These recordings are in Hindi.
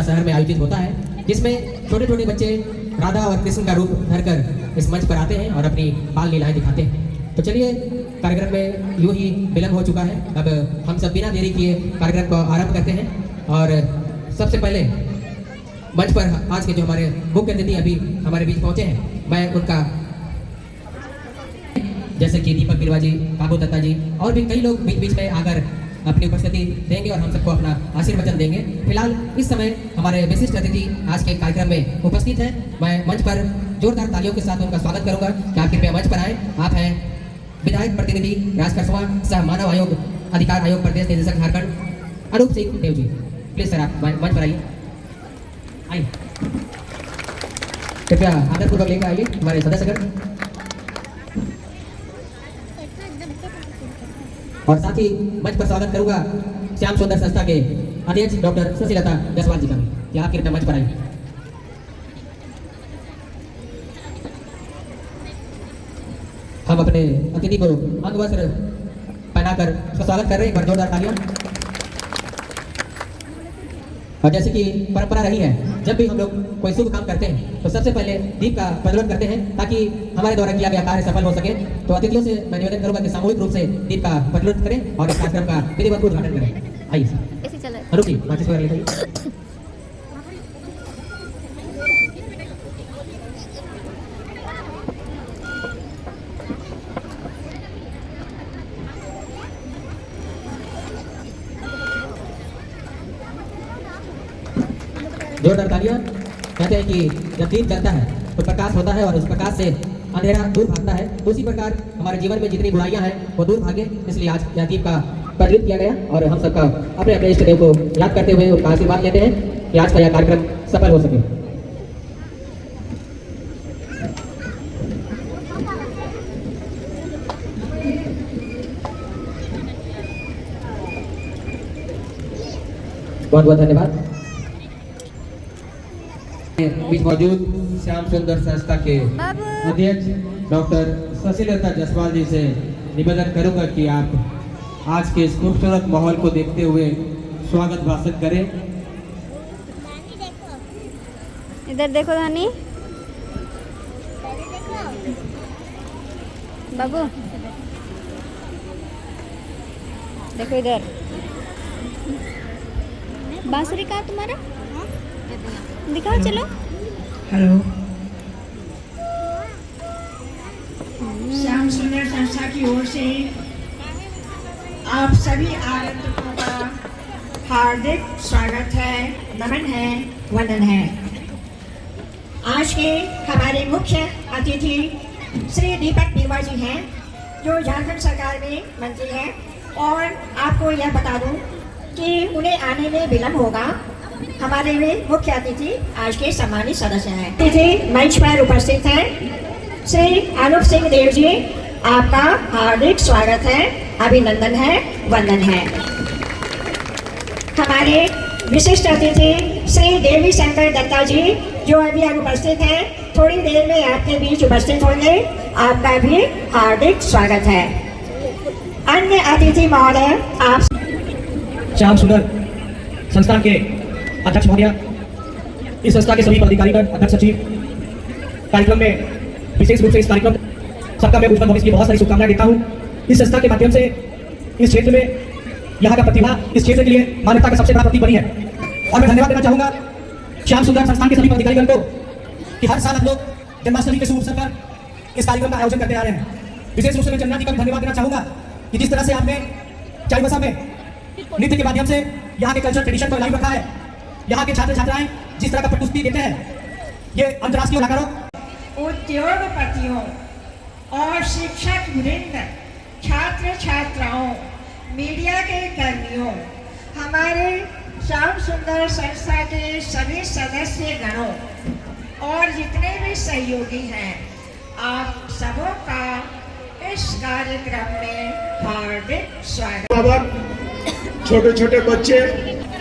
सा शहर में आयोजित होता है, जिसमें छोटे छोटे बच्चे राधा और कृष्ण का रूप धरकर इस मंच पर आते हैं और अपनी बाल लीलाएं दिखाते हैं। तो चलिए, कार्यक्रम में यूं ही विलम्ब हो चुका है, अब हम सब बिना देरी किए कार्यक्रम को आरंभ करते हैं। और सबसे पहले मंच पर आज के जो हमारे मुख्य अतिथि अभी हमारे बीच पहुंचे हैं, मैं उनका, जैसे कि दीपक बिरवा जी, काबू दत्ता जी और भी कई लोग बीच बीच में आकर अपनी उपस्थिति देंगे और हम सबको अपना आशीर्वचन देंगे। फिलहाल इस समय हमारे विशिष्ट अतिथि आज के कार्यक्रम में उपस्थित हैं। मैं मंच पर जोरदार तालियों के साथ उनका स्वागत करूंगा कि आप कृपया मंच पर आए। आप हैं विधायक प्रतिनिधि राजखरसवां सह मानव आयोग अधिकार आयोग प्रदेश निदेशक झारखंड अनूप सिंह देव जी। प्लीज सर, आप मंच पर आइए। आइए, कृपया आदरपूर्वक लेकर आइए हमारे सदस्यगण। और साथ ही मंच पर स्वागत करूंगा श्याम सुंदर संस्था के अध्यक्ष डॉक्टर शशिलता जायसवाल जी का भी, कि आप कृपया मंच पर आइए। हम अपने अतिथि को अंगवस्त्र पहनाकर उसका स्वागत कर रहे हैं, एक बार जोरदार तालियां। और जैसे कि परंपरा रही है, जब भी हम लोग कोई शुभ काम करते हैं तो सबसे पहले दीप का प्रज्वलन करते हैं ताकि हमारे द्वारा किया गया कार्य सफल हो सके। तो अतिथियों से मैं निवेदन करूंगा कि सामूहिक रूप से दीप का प्रज्वलन करें और इस कार्यक्रम का विधिवत उद्घाटन करें। आइए अनूप जी, माचिस वगैरह लेकर आइए। जोरदार तालियां। कहते हैं कि जब दीप जलता है तो प्रकाश होता है और उस प्रकाश से अंधेरा दूर भागता है। तो उसी प्रकार हमारे जीवन में जितनी बुराइयां हैं वो दूर भागे, इसलिए आज यह दीप का प्रज्वलित किया गया और हम सबका अपने अपने इष्ट देव को याद करते हुए उनका आशीर्वाद लेते हैं कि आज का यह कार्यक्रम सफल हो सके। बहुत बहुत धन्यवाद। बीच मौजूद श्याम सुंदर संस्था के अध्यक्ष डॉक्टर शशिलता जायसवाल जी से निवेदन करूंगा कि आप आज के इस खूबसूरत माहौल को देखते हुए स्वागत भाषण करें। इधर देखो रानी, बाबू देखो इधर। बांसुरी कहाँ तुम्हारा? दिखाओ, चलो। हेलो, श्याम सुंदर संस्था की ओर से आप सभी आगंतुकों का हार्दिक स्वागत है, नमन है, वंदन है। आज के हमारे मुख्य अतिथि श्री दीपक बिरवा जी हैं, जो झारखंड सरकार में मंत्री हैं, और आपको यह बता दूं कि उन्हें आने में विलम्ब होगा। हमारे वे मुख्य अतिथि आज के सम्मानित सदस्य हैं। अतिथि मंच पर उपस्थित हैं श्री अनूप सिंह देव जी, आपका हार्दिक स्वागत है, अभिनंदन है, वंदन है। हमारे विशिष्ट अतिथि श्री देवी शंकर दत्ता जी, जो अभी अनुपस्थित हैं, थोड़ी देर में आपके बीच उपस्थित होंगे, आपका भी हार्दिक स्वागत है। अन्य अतिथि महोदय, आप श्याम सुंदर संस्थान के अध्यक्ष महोदय, इस संस्था के सभी पदाधिकारीगण, अध्यक्ष सचिव, कार्यक्रम में विशेष रूप से इस कार्यक्रम सबका मैं उज्जवल भविष्य की बहुत सारी शुभकामनाएं देता हूं। इस संस्था के माध्यम से इस क्षेत्र में यहाँ का प्रतिभा इस क्षेत्र के लिए मान्यता का सबसे बड़ा प्रतीक बनी है। और मैं धन्यवाद देना चाहूंगा श्याम सुंदर संस्थान के सभी पदाधिकारीगण को कि हर साल हम लोग जन्माष्टमी के शुभ अवसर पर इस कार्यक्रम का आयोजन करते आ रहे हैं। विशेष रूप से मैं चंद्रा जी का धन्यवाद देना चाहूंगा कि जिस तरह से आपने चाईबासा में नृत्य के माध्यम से यहाँ के कल्चर ट्रेडिशन को लाइव रखा है। यहाँ के छात्र छात्राएं जिस तरह का प्रस्तुति देते हैं, ये अंतर्राष्ट्रीय कलाकारों, उद्योगपतियों और शिक्षक वृंद, छात्र छात्राओं, मीडिया के कर्मियों, हमारे श्याम सुंदर संस्था के सभी सदस्य गणों और जितने भी सहयोगी हैं, आप सबों का इस कार्यक्रम में हार्दिक स्वागत। छोटे छोटे बच्चे,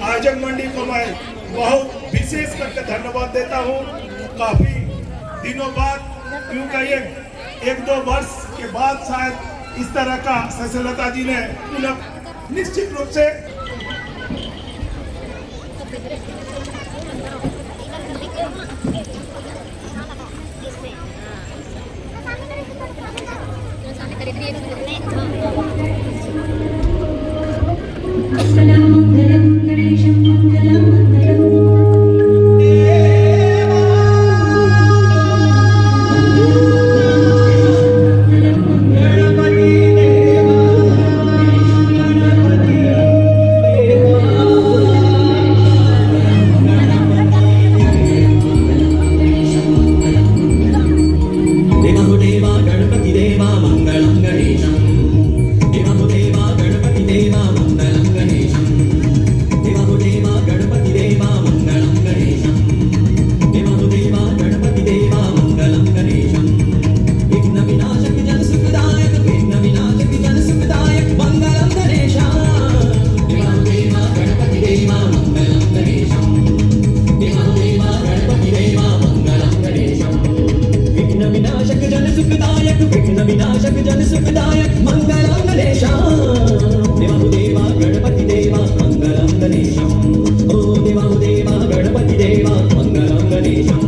आयोजक मंडली को मैं बहुत विशेष करके धन्यवाद देता हूँ। काफी दिनों बाद, क्यों कहिए 1-2 वर्ष के बाद शायद इस तरह का शशिलता जी ने निश्चित रूप से विनाशक जन सुखदायक मंगलम गणेशम देवाहुदेवा गणपति देवा मंगलम गणेशम ओ देवाहुदेवा गणपति देवा मंगलम गणेशम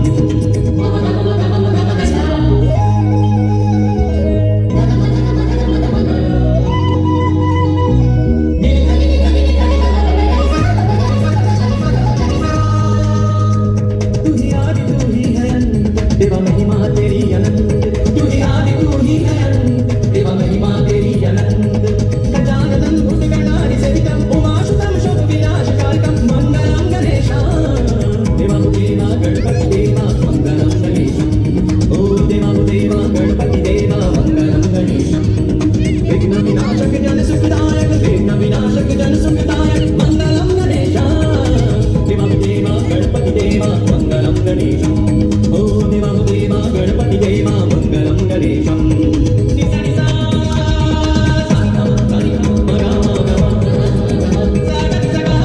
तू ही आदि तू ही है अंत देवा महिमा तेरी अनंत तू ही आदि तू ही है अंत देवा महिमा तेरी अनंत गजाननं भूतगणानि सहितं उमासुतं शोकविनाशकारकं मंगलं गणेशं देवाहुदेवा गणपति देवा मंगलं गणेशं ओ देवाहुदेवा गणपति देवा मंगलं गणेशं विघ्न विनाशक जन सुखदायक विघ्न विनाशक जन सुखदायक मंगलं गणेशं देवाहुदेवा गणपति देवा मंगलं गणेशं ओ देवाहुदेवा गणपति देवा मंगलं गणेशं निसा निसा साता सानी मगा मगा सागत सगा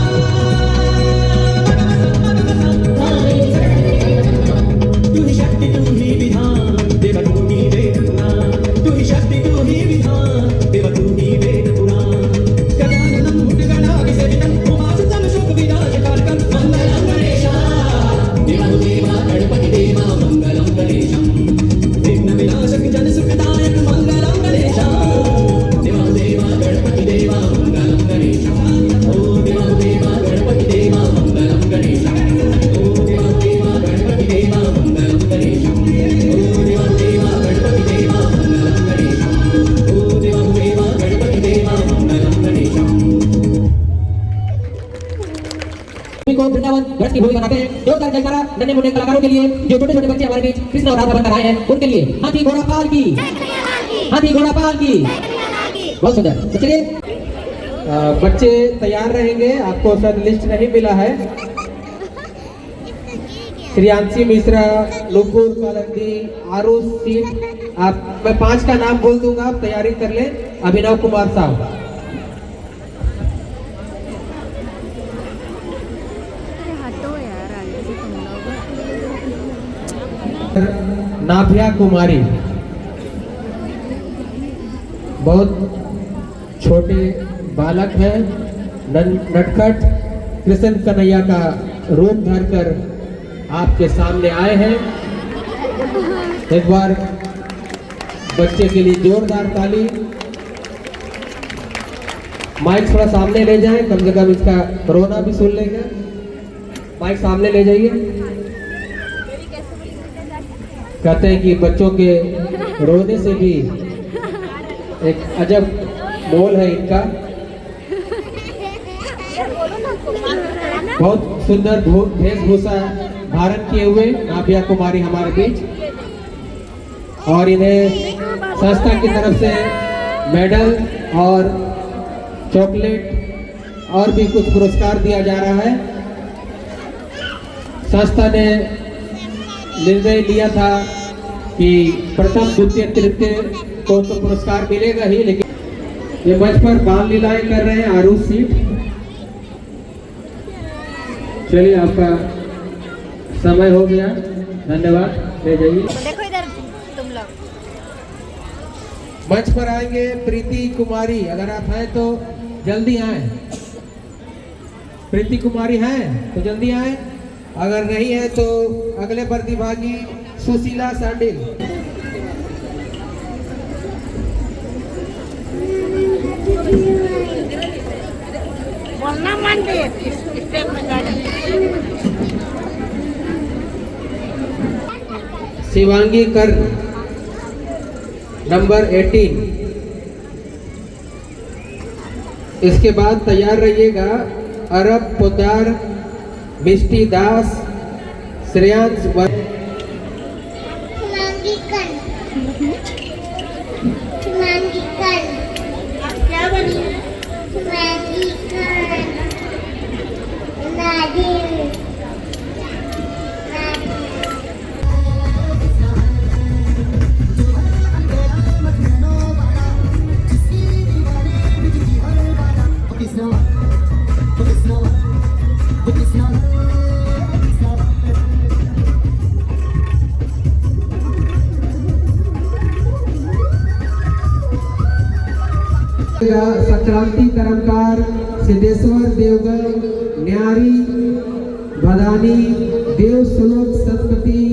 तू ही शक्ति तू ही विधान देवा तू ही वेद पुराण तू ही शक्ति तू ही विधान देवा तू ही वेद पुराण गजाननं भूतगणानि सहितं उमासुतं शोकविनाशकारकं मंगलं गणेशं देवाहुदेवा गणपति देवा मंगलं गणेशं विघ्न विनाशक जन सुखदायक मंगलं गणेशं देवाहुदेवा गणपति देवा मंगलं गणेशं ओ देवाहुदेवा गणपति देवा मंगलं गणेशं ओ देवाहुदेवा गणपति देवा मंगलं गणेशं ओ देवाहुदेवा गणपति देवा मंगलं गणेशं ओ देवाहुदेवा गणपति देवा मंगलं गणेशं को वृंदावन व्रत की भूमि बनाते हैं। जोरदार जयकारा नन्हे मुन्ने कलाकारों के लिए जो छोटे छोटे बच्चे हमारे बीच कृष्ण और राधा बनकर आए हैं उनके लिए हाथी घोड़ा पाल की हाथी घोड़ा पाल की बहुत सुंदर। तो चलिए बच्चे तैयार रहेंगे। आपको शायद लिस्ट नहीं मिला है। श्रियांशी मिश्रा, नुपुर कालंदी, आरुष सिंह, आप मैं 5 का नाम बोल दूंगा, आप तैयारी कर लें। अभिनव कुमार साहब, हटो यार आगे से तुम लोग। नाभिया कुमारी, बहुत छोटे बालक हैं, नटखट कृष्ण कन्हैया का रूप धरकर आपके सामने आए हैं। एक बार बच्चे के लिए जोरदार ताली। माइक थोड़ा सामने ले जाएं, कम से कम इसका रोना भी सुन लेगा। माइक सामने ले जाइए। कहते हैं कि बच्चों के रोने से भी एक अजब मोल है इनका। बहुत सुंदर वेशभूषा धारण किए हुए नाभिया कुमारी हमारे बीच, और इन्हें संस्था की तरफ से मेडल और चॉकलेट और भी कुछ पुरस्कार दिया जा रहा है। संस्था ने निर्णय लिया था कि प्रथम द्वितीय तृतीय को तो पुरस्कार मिलेगा ही, लेकिन ये मंच पर बाल लीलाएं कर रहे हैं आरुष सिंह। चलिए, आपका समय हो गया, धन्यवाद, ले जाइए। देखो इधर तुम लोग। मंच पर आएंगे प्रीति कुमारी, अगर आप हैं तो जल्दी आए। प्रीति कुमारी हैं तो जल्दी आए, अगर नहीं है तो अगले प्रतिभागी सुशीला सांडिल। शिवांगी कर नंबर 18। इसके बाद तैयार रहिएगा अरब पोदार, मिष्टी दास, श्रेयांश क्या बनी? सक्रांति कर्मकार सिद्धेश्वर देवगन, न्यारी भदानी, देव सुलोक सतपति,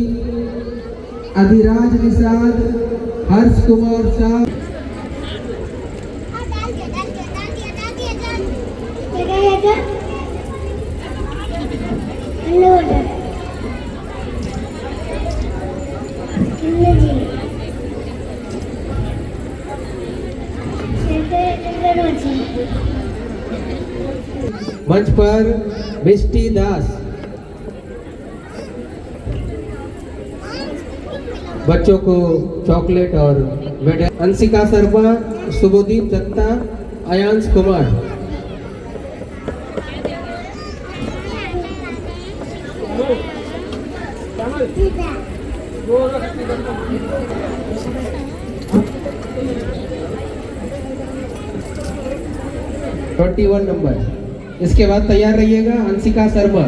अधिराज निषाद, हर्ष कुमार शाह, मंच पर मिष्टी दास, बच्चों को चॉकलेट और medal, Anshika Sharma, Shubhdeep Datta, Ayansh Kumar. Twenty 21 number. इसके बाद तैयार रहिएगा अंशिका शर्मा।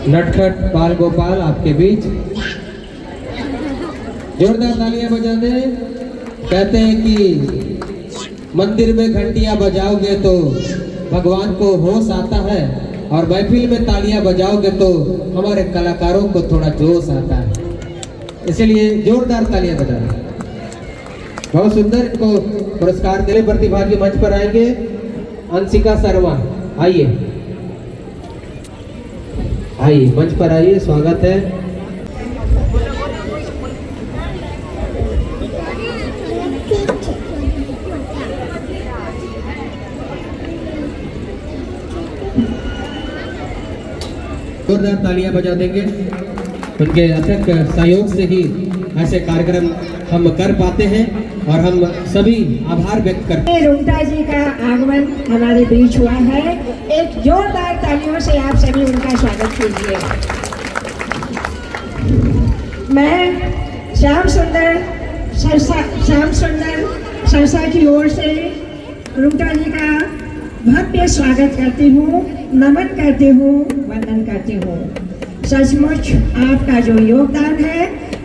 नटखट बाल गोपाल आपके बीच, जोरदार तालियां बजा दें। कहते हैं कि मंदिर में घंटियां बजाओगे तो भगवान को होश आता है, और महफिल में तालियां बजाओगे तो हमारे कलाकारों को थोड़ा जोश आता है। इसलिए जोरदार तालियां बजाएं। बहुत सुंदर इनको पुरस्कार देने प्रतिभागी मंच पर आएंगे। अंशिका शर्मा आइए, आइए मंच पर आइए, स्वागत है। जोरदार तालियां बजा देंगे। उनके अथक सहयोग से ही ऐसे कार्यक्रम हम कर पाते हैं, और हम सभी आभार व्यक्त करते हैं। रुंगटा जी का आगमन हमारे बीच हुआ है। एक जोरदार तालियों से आप सभी उनका स्वागत कीजिए। मैं श्याम सुंदर संस्था की ओर से रुंगटा जी का भव्य स्वागत करती हूँ, नमन करती हूँ, वंदन करती हूँ। सचमुच आपका जो योगदान है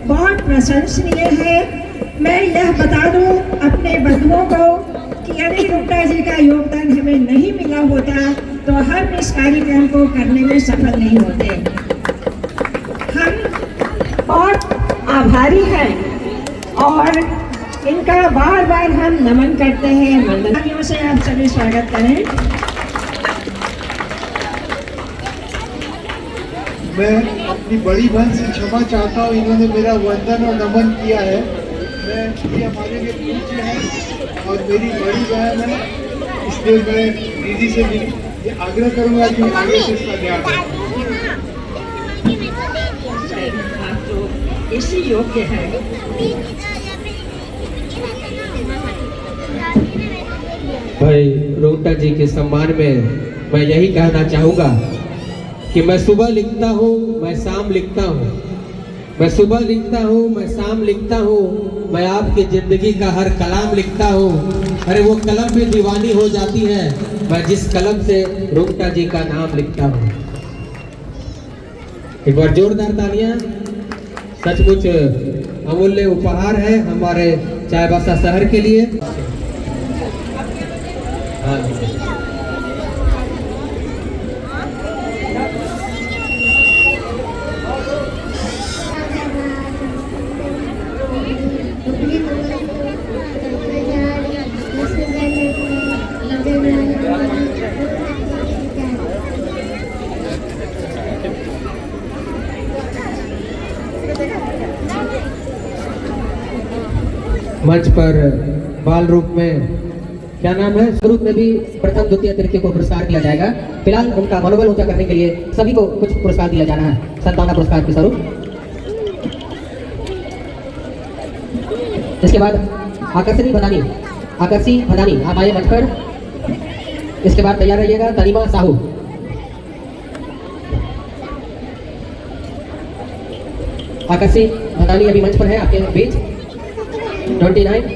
बहुत प्रशंसनीय है। मैं यह बता दूं अपने बंधुओं को कि यदि रुंगटा जी का योगदान हमें नहीं मिला होता तो हम इस कार्यक्रम को करने में सफल नहीं होते। हम बहुत आभारी हैं और इनका बार बार हम नमन करते हैं। वंदन से आप सभी स्वागत करें। मैं अपनी बड़ी बहन से क्षमा चाहता हूँ, इन्होंने मेरा वंदन और नमन किया है। मैं ये हमारे लिए पूज्य है और मेरी बड़ी बहन है, इसलिए मैं दीदी से भी ये आग्रह करूँगा कि आगे से इसका ध्यान रखें। आप तो इसी योग्य है। भाई रुंगटा जी के सम्मान में मैं यही कहना चाहूँगा कि मैं सुबह लिखता हूँ, मैं शाम लिखता हूँ, मैं सुबह लिखता हूँ, मैं शाम लिखता हूँ, मैं आपकी जिंदगी का हर कलाम लिखता हूँ। अरे वो कलम भी दीवानी हो जाती है मैं जिस कलम से रुंगटा जी का नाम लिखता हूँ। एक बार जोरदार तालियां। सचमुच अमूल्य उपहार है हमारे चाईबासा शहर के लिए। मंच पर बाल रूप में क्या नाम है, स्वरूप में भी प्रथम द्वितीय तृतीय को पुरस्कार दिया जाएगा। फिलहाल उनका मनोबल ऊंचा करने के लिए सभी को कुछ पुरस्कार दिया जाना है संतावना पुरस्कार के स्वरूप। इसके बाद आकर्षी भदानी आप आइए मंच पर। इसके बाद तैयार रहिएगा तनीमा साहू। आकर्षी भदानी अभी मंच पर है आपके बीच। 29